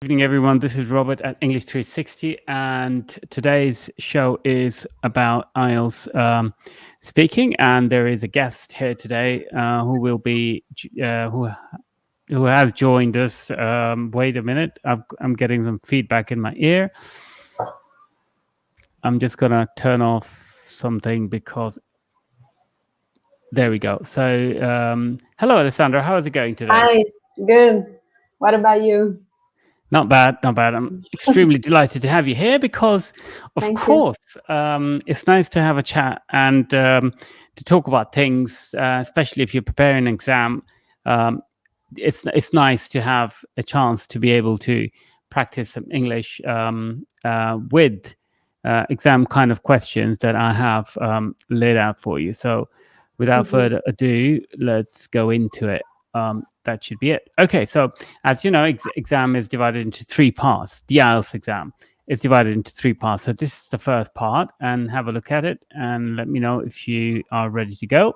Good evening, everyone. This is Robert at English 360, and today's show is about IELTS speaking. And there is a guest here today who will be who has joined us. Wait a minute, I'm getting some feedback in my ear. I'm just gonna turn off something because there we go. So, hello, Alessandra. How is it going today? Hi, good. What about you? Not bad, not bad. I'm extremely delighted to have you here because, of Thank you. course, it's nice to have a chat and to talk about things, especially if you're preparing an exam. It's nice to have a chance to be able to practice some English with exam kind of questions that I have laid out for you. So, without further ado, let's go into it. That should be it. Okay, so as you know, exam is divided into three parts. The IELTS exam is divided into three parts. So this is the first part, and have a look at it and let me know if you are ready to go.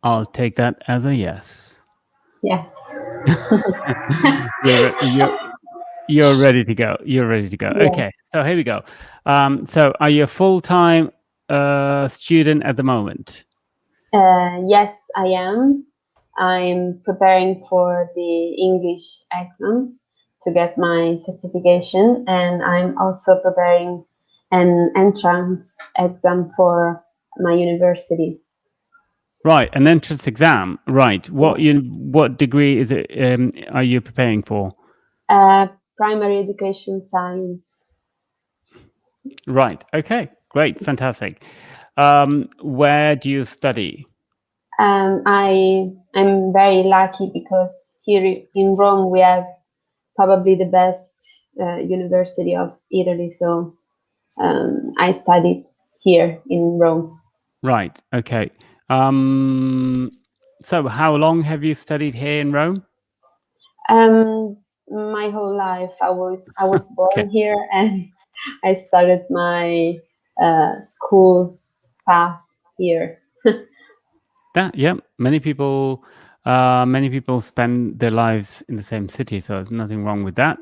I'll take that as a yes. Yes. You're ready to go. You're ready to go. Yeah. Okay, so here we go. So are you a full-time student at the moment? Yes, I am. I'm preparing for the English exam to get my certification, and I'm also preparing an entrance exam for my university. Right, an entrance exam. Right. What Yes. what degree is it? Are you preparing for? Primary education science. Right. Okay. Great. Fantastic. Where do you study? I'm very lucky because here in Rome we have probably the best university of Italy. So I studied here in Rome. Right. Okay. So how long have you studied here in Rome? My whole life I was Okay. born here, and I started my school fast here. Yeah. Many people spend their lives in the same city, so there's nothing wrong with that.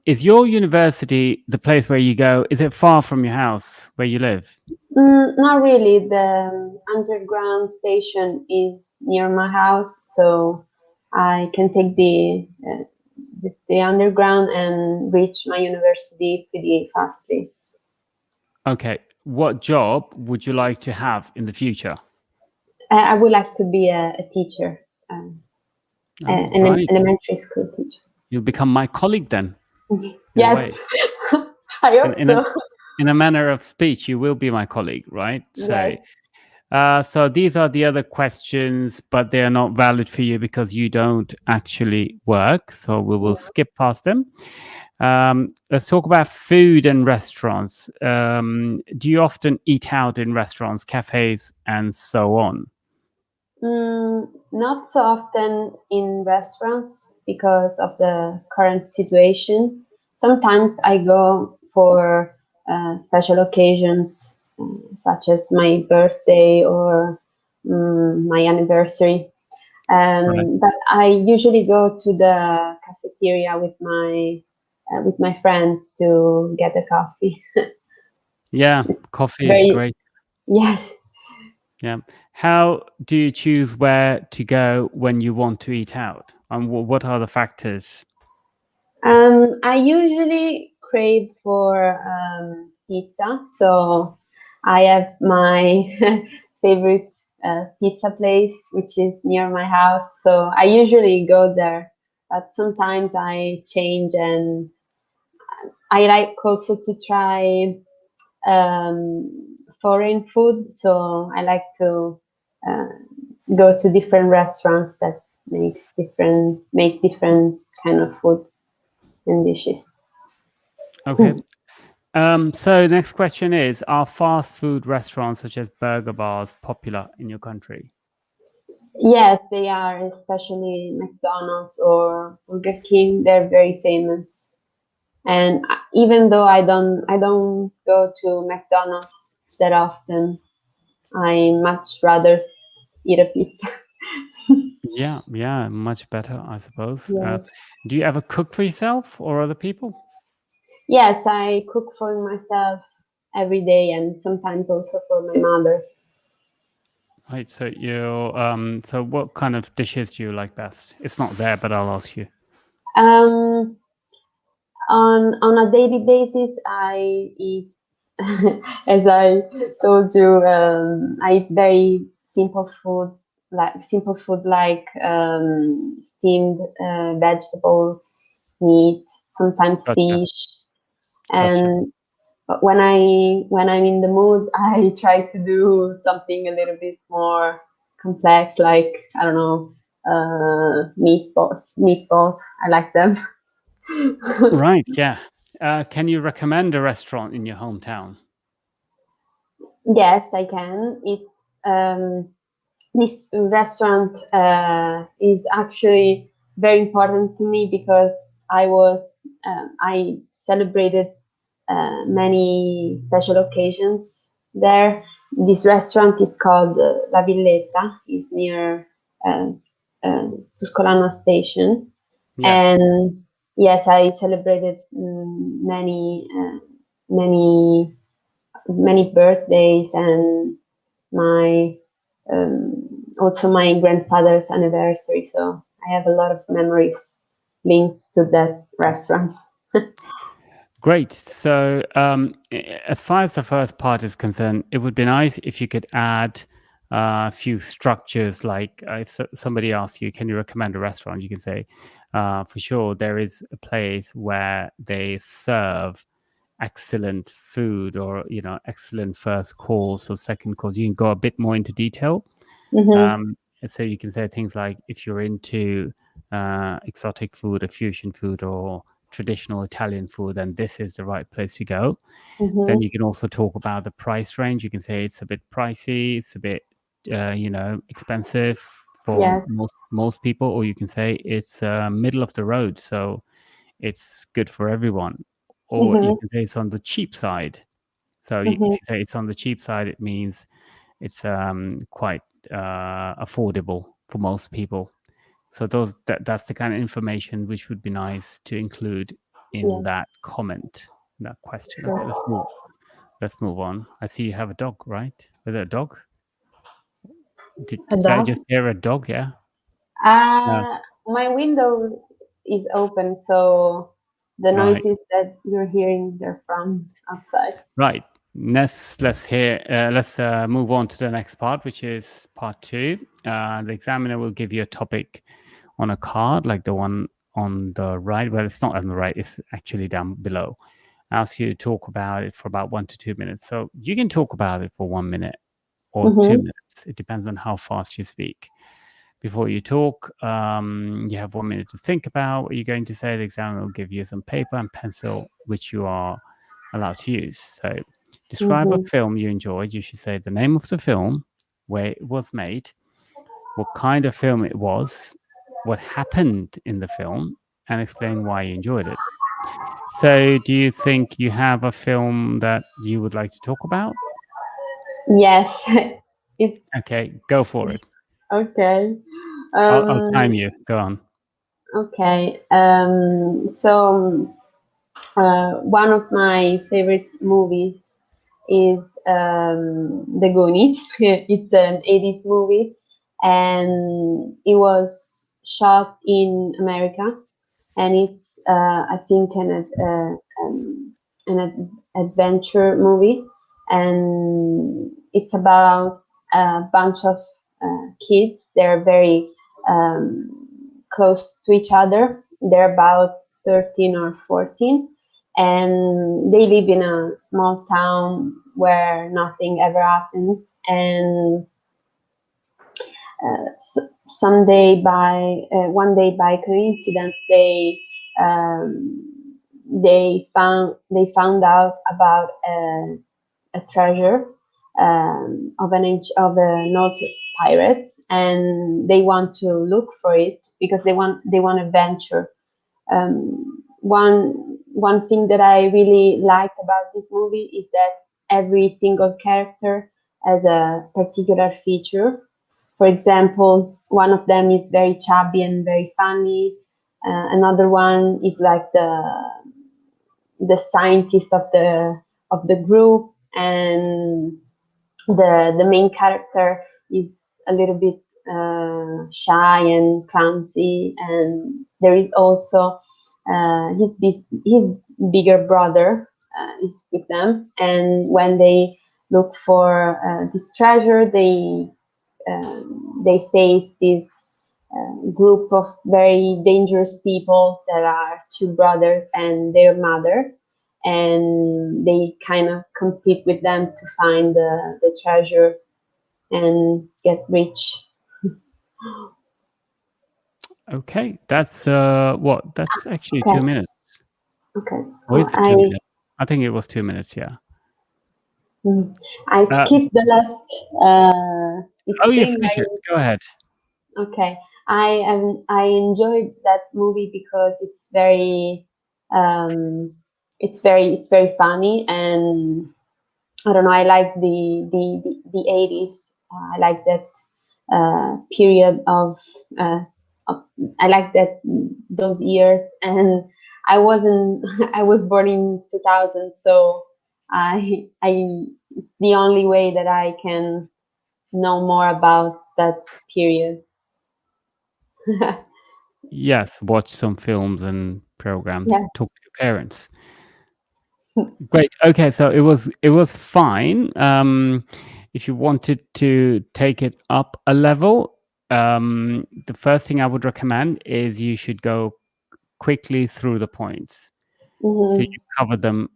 Is your university the place where you go? Is it far from your house where you live? Not really. The underground station is near my house, so I can take the underground and reach my university pretty fastly. Okay. What job would you like to have in the future? I would like to be a teacher, an Right. elementary school teacher. You'll become my colleague then. In a way. Yes, I hope so. In a manner of speech, you will be my colleague, right? Yes. So these are the other questions, but they are not valid for you because you don't actually work. So we will skip past them. Let's talk about food and restaurants. Do you often eat out in restaurants, cafes, and so on? Not so often in restaurants because of the current situation. Sometimes I go for special occasions, such as my birthday or my anniversary. But I usually go to the cafeteria with my friends to get a coffee. Yeah, It's coffee is very great. yes. Yeah. How do you choose where to go when you want to eat out? And what are the factors? I usually crave for pizza, so I have my favorite pizza place, which is near my house. So I usually go there, but sometimes I change, and I like also to try foreign food. So I like to uh, go to different restaurants that make different kind of food and dishes. Okay. So next question is, are fast food restaurants such as burger bars popular in your country? Yes, they are, especially McDonald's or Burger King. They're very famous. And even though I don't go to McDonald's that often, I much rather eat a pizza. Yeah, much better, I suppose. Yes. Do you ever cook for yourself or other people? Yes, I cook for myself every day and sometimes also for my mother. Right. So so what kind of dishes do you like best? It's not there, but I'll ask you. Um, on a daily basis, I eat, as I told you, I eat very simple food like steamed vegetables, meat, sometimes Gotcha. fish, Gotcha. and but when I'm in the mood, I try to do something a little bit more complex, like I don't know, meatballs. Meatballs, I like them. Right. Yeah. Can you recommend a restaurant in your hometown? Yes, I can. It's this restaurant is actually very important to me because I celebrated many special occasions there. This restaurant is called La Villetta. It's near uh, Tuscolana Station, Yeah. and yes, I celebrated many many birthdays and my also my grandfather's anniversary. So I have a lot of memories linked to that restaurant. Great. So, as far as the first part is concerned, it would be nice if you could add a few structures. Like if somebody asks you, "Can you recommend a restaurant?" You can say, "For sure, there is a place where they serve excellent food, or excellent first course or second course." You can go a bit more into detail. Mm-hmm. Um, so you can say things like, if you're into exotic food or fusion food or traditional Italian food, then this is the right place to go. Then Mm-hmm. you can also talk about the price range. You can say it's a bit pricey, it's a bit, expensive for Yes. most people, or you can say it's middle of the road, so it's good for everyone. Or you Mm-hmm. can say it's on the cheap side. So if Mm-hmm. you say it's on the cheap side, it means it's quite affordable for most people. So that's the kind of information which would be nice to include in Yes. that comment, that question. Okay, Sure. let's move on. I see you have a dog, right? Is it a dog? A Did I dog. just hear a dog? Yeah. Uh, My window is open, so the right. noises that you're hearing, they're from outside. Right. Let's move on to the next part, which is part two. The examiner will give you a topic on a card, like the one on the right. Well, it's not on the right; it's actually down below. Ask you to talk about it for about 1 to 2 minutes. So you can talk about it for 1 minute or two Mm-hmm. minutes. It depends on how fast you speak. Before you talk, you have 1 minute to think about what you're going to say. The examiner will give you some paper and pencil, which you are allowed to use. So, describe a Mm-hmm. film you enjoyed. You should say the name of the film, where it was made, what kind of film it was, what happened in the film, and explain why you enjoyed it. So, do you think you have a film that you would like to talk about? Yes, it's Okay, go for it. okay. I'll Um, time you. Go on. okay. One of my favorite movies is The Goonies. It's an 80s movie, and it was shot in America, and it's I think adventure movie, and it's about a bunch of kids. They're very um, close to each other. They're about 13 or 14, and they live in a small town where nothing ever happens. And one day by coincidence they found out about a treasure of an old pirate, and they want to look for it because they want to venture. One thing that I really like about this movie is that every single character has a particular feature. For example, one of them is very chubby and very funny. Another one is like the scientist of the group, and the main character is a little bit shy and clumsy. And there is also his bigger brother is with them, and when they look for this treasure, they face this group of very dangerous people that are two brothers and their mother, and they kind of compete with them to find the treasure and get rich. Okay, that's that's actually Okay. 2 minutes. Okay. Or is it 2 minutes? I think it was 2 minutes, yeah. I skipped the last you finished it. Go ahead. Okay. I enjoyed that movie because it's very funny, and I don't know, I like the 80s. I like that period of I like that those years, and I wasn't I was born in 2000, so I the only way that I can know more about that period. Yes, watch some films and programs. Yeah. Talk to your parents. Great. Okay, so it was fine. If you wanted to take it up a level, the first thing I would recommend is you should go quickly through the points, so you cover them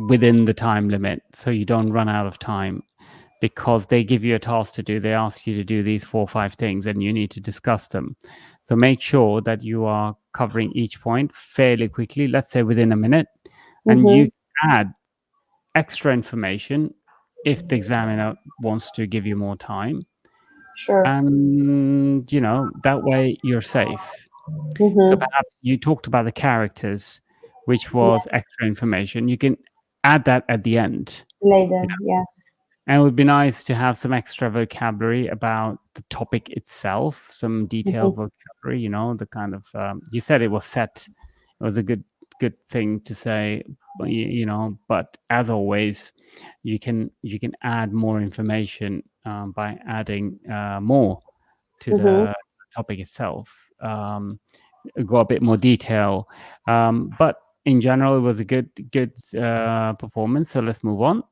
within the time limit, so you don't run out of time. Because they give you a task to do, they ask you to do these 4 or 5 things, and you need to discuss them. So make sure that you are covering each point fairly quickly, let's say within a minute, and you add extra information if the examiner wants to give you more time. Sure. And, that way you're safe. So perhaps you talked about the characters, which was extra information. You can add that at the end. Later, yes. And it would be nice to have some extra vocabulary about the topic itself, some detailed vocabulary, the kind of, you said it was set. It was a good thing to say, but as always, you can add more information by adding more to the topic itself. Go a bit more detail. But in general, it was a good performance. So let's move on.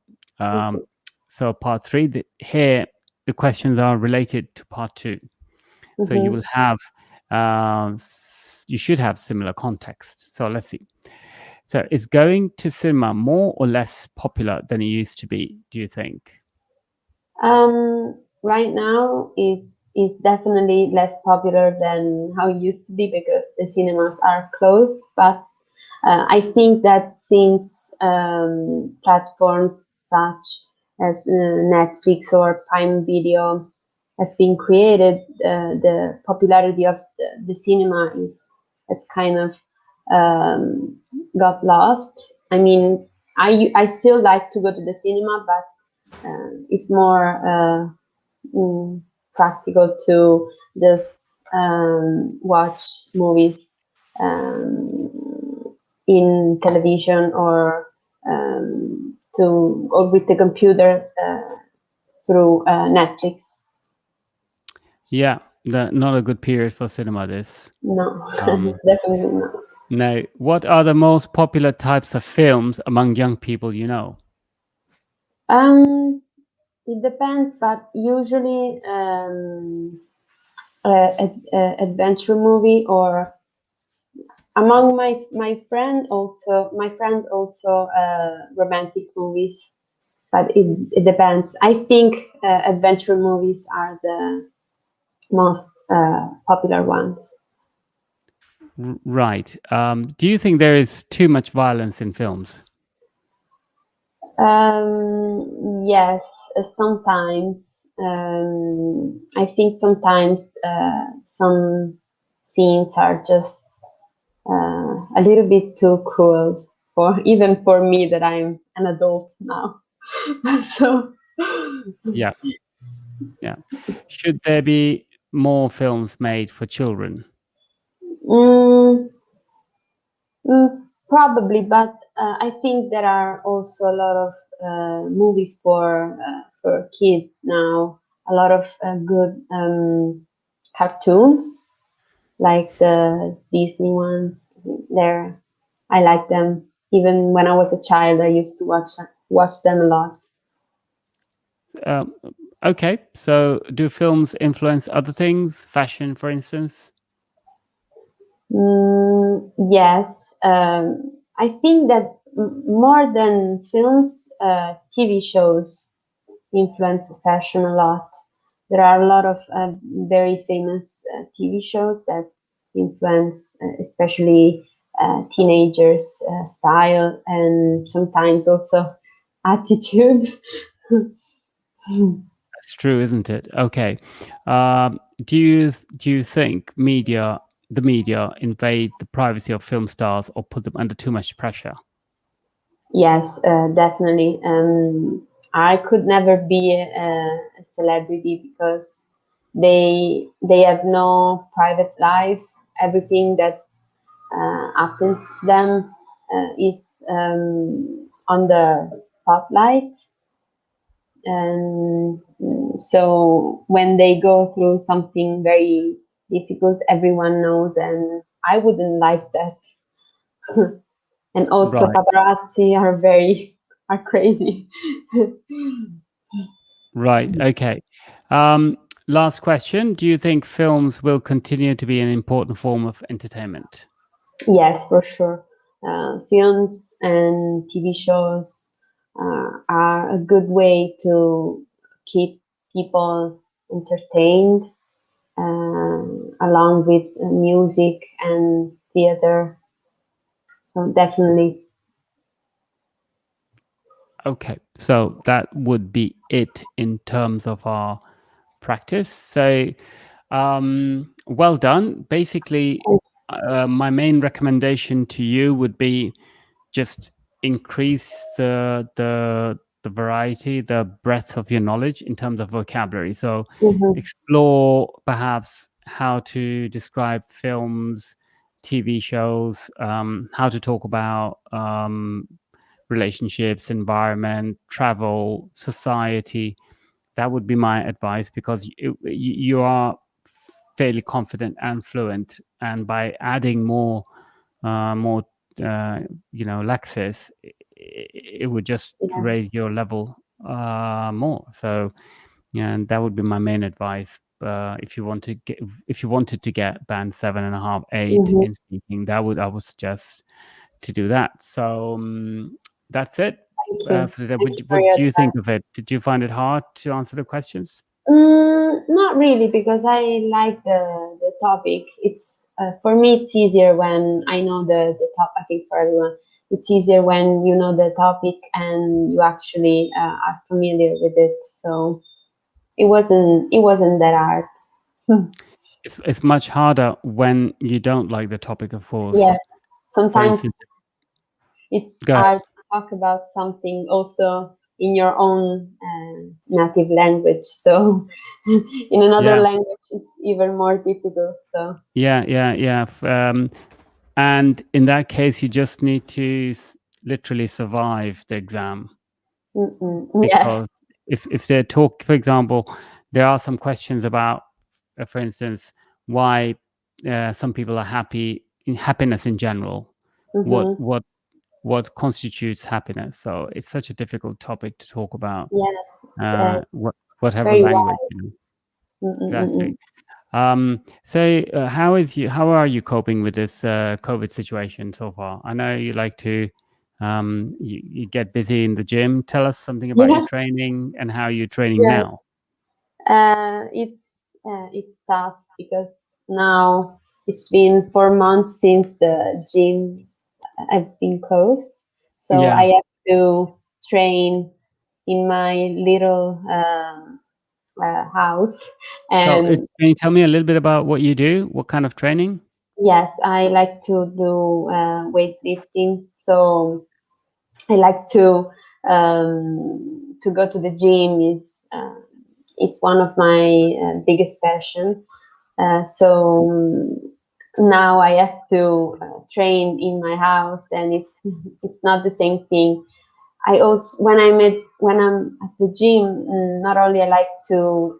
So part 3, here the questions are related to part 2. So you will have, you should have similar context. So let's see. So is going to cinema more or less popular than it used to be, do you think? Right now, it's definitely less popular than how it used to be because the cinemas are closed. But I think that since platforms such as Netflix or Prime Video have been created, the popularity of the cinema has kind of got lost. I mean, I still like to go to the cinema, but it's more practical to just watch movies in television or with the computer through Netflix. Yeah, not a good period for cinema. This no, definitely not. Now, what are the most popular types of films among young people? It depends, but usually adventure movie, or among my friend also romantic movies, but it depends. I think adventure movies are the most popular ones. Right. Do you think there is too much violence in films? Yes, sometimes. I think sometimes some scenes are just a little bit too cruel even for me that I'm an adult now. So Yeah. Yeah. Should there be more films made for children? Mm, Probably, but I think there are also a lot of movies for kids now. A lot of good cartoons, like the Disney ones. They're I like them. Even when I was a child, I used to watch them a lot. Um, okay. So, do films influence other things, fashion, for instance? Yes, I think that more than films, TV shows influence fashion a lot. There are a lot of very famous TV shows that influence, especially teenagers' style and sometimes also attitude. That's true, isn't it? Okay. Do you think the media, invade the privacy of film stars or put them under too much pressure? Yes, definitely. I could never be a celebrity because they have no private life. Everything that happens to them is on the spotlight, and so when they go through something very difficult, everyone knows, and I wouldn't like that. And also Right. paparazzi are crazy. Right. Okay. Last question. Do you think films will continue to be an important form of entertainment? Yes, for sure. Films and TV shows are a good way to keep people entertained, along with music and theater. So definitely. Okay. So that would be it in terms of our practice. So, well done. Basically, my main recommendation to you would be just increase the variety, the breadth of your knowledge in terms of vocabulary. So Mhm. explore perhaps how to describe films, TV shows, how to talk about relationships, environment, travel, society. That would be my advice, because you are fairly confident and fluent, and by adding more Lexis, it would just raise Yes. your level more. So, yeah, and that would be my main advice. If you wanted to get band 7.5, 8 Mhm. in speaking, I would suggest to do that. So that's it Thank you. for today. Thank you for What your did you think advice. of it? Did you find it hard to answer the questions? Not really, because I like the topic. It's for me, it's easier when I know the top. I think for everyone, it's easier when you know the topic and you actually are familiar with it. So it wasn't that hard. It's much harder when you don't like the topic, of Yes, course. For sometimes instance, it's go ahead. hard to talk about something also in your own native language. So in another Yeah, language, it's even more difficult. So yeah. And in that case, you just need to literally survive the exam, yes. because if they talk, for example, there are some questions about, for instance, why some people are happy, in happiness in general. What Mm-hmm. what what constitutes happiness? So it's such a difficult topic to talk about. Yes, uh, it's Whatever very language, wide. exactly. Mm-mm-mm-mm. So how are you coping with this COVID situation so far? I know you like to you get busy in the gym. Tell us something about your Yes, training and how you're training yes. now. It's tough because now it's been 4 months since the gym have been closed, so I Yeah. have to train in my little house. So And can you tell me a little bit about what you do? What kind of training? yes, I like to do weightlifting. So I like to go to the gym is it's one of my biggest passion. So now I have to train in my house, and it's not the same thing. I also, when I'm at the gym, not only I like to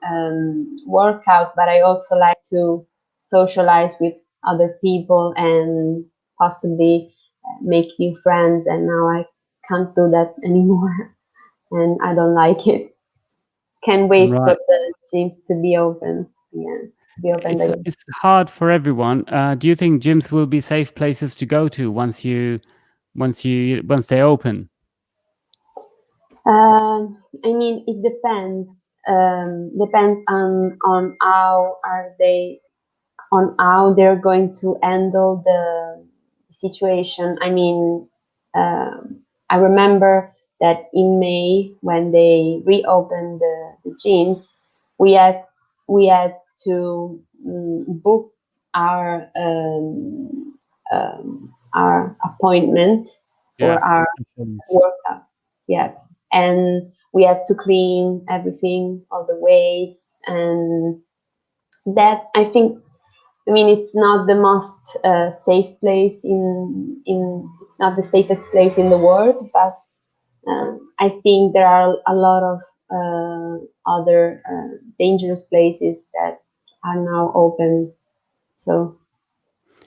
work out, but I also like to socialize with other people and possibly make new friends. And now I can't do that anymore, and I don't like it. Can't wait for Right. the gyms to be open again. It's hard for everyone. Do you think gyms will be safe places to go to once they open? I mean, it depends. Depends on how they're going to handle the situation. I mean, I remember that in May, when they reopened the gyms, we had to book our appointment for Yeah. our workout. Yeah, and we had to clean everything, all the weights, and that, I think, I mean, it's not the most safe place it's not the safest place in the world, but I think there are a lot of other dangerous places that are now open. So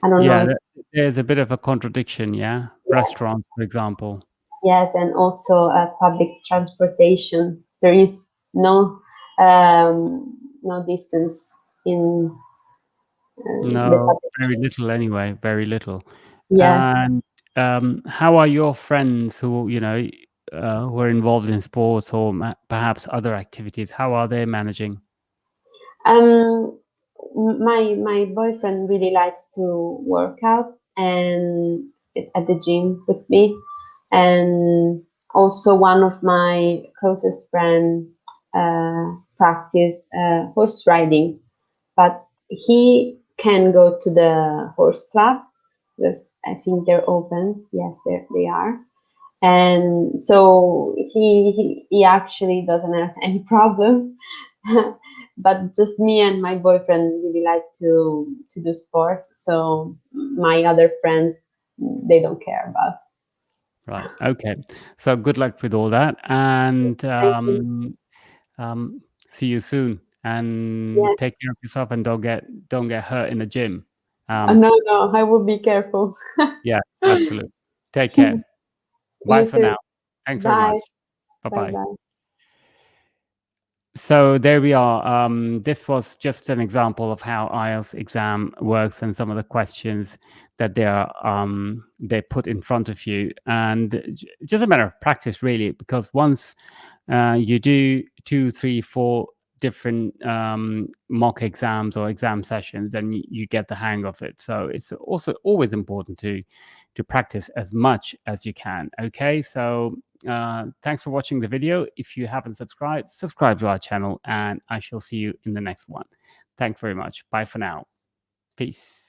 I don't know. There's a bit of a contradiction. Yeah, restaurants, for example. Yes, and also public transportation. There is no distance in the No, public. very little anyway. Very little. Yes. And how are your friends who who are involved in sports or perhaps other activities? How are they managing? Um, my boyfriend really likes to work out and sit at the gym with me, and also one of my closest friend practice horse riding, but he can go to the horse club because I think they're open. Yes, they are. And so he actually doesn't have any problem. But just me and my boyfriend really like to do sports, so my other friends, they don't care about. Right. Okay. So good luck with all that, and Thank you. see you soon. And Yes. take care of yourself, and don't get hurt in the gym. No, I will be careful. Yeah, absolutely. Take care. Bye You for too. now. Thanks very Bye. much. Bye Bye bye. bye. So there we are. This was just an example of how IELTS exam works and some of the questions that they put in front of you, and just a matter of practice, really, because once you do 2, 3, 4 different mock exams or exam sessions, then you get the hang of it. So it's also always important to practice as much as you can. Okay, so thanks for watching the video. If you haven't subscribed, subscribe to our channel, and I shall see you in the next one. Thanks very much. Bye for now. Peace.